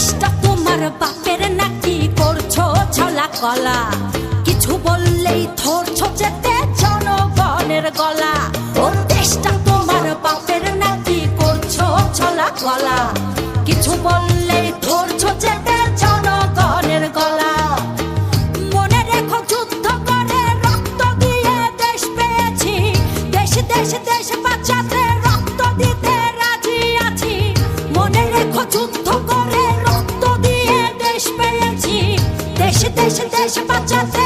দেশটা তোমার বাপের নাকি করছো ছলা কলা, কিছু বললেই ধরছো যেতে জনগণের গলা। ও দেশটা তোমার বাপের নাকি করছো ছলা কলা, কিছু বললেই ধরছো যেতে জনগণের গলা। মনে রেখো যুদ্ধ করে রক্ত দিয়ে দেশ পেয়েছি, দেশ দেশ দেশ বাঁচাতে রক্ত দিতে রাজি আছি। মনে রেখো যুদ্ধ করে রক্ত দিয়ে দেশ পেয়েছি, দেশ দেশ দেশ বাঁচাতে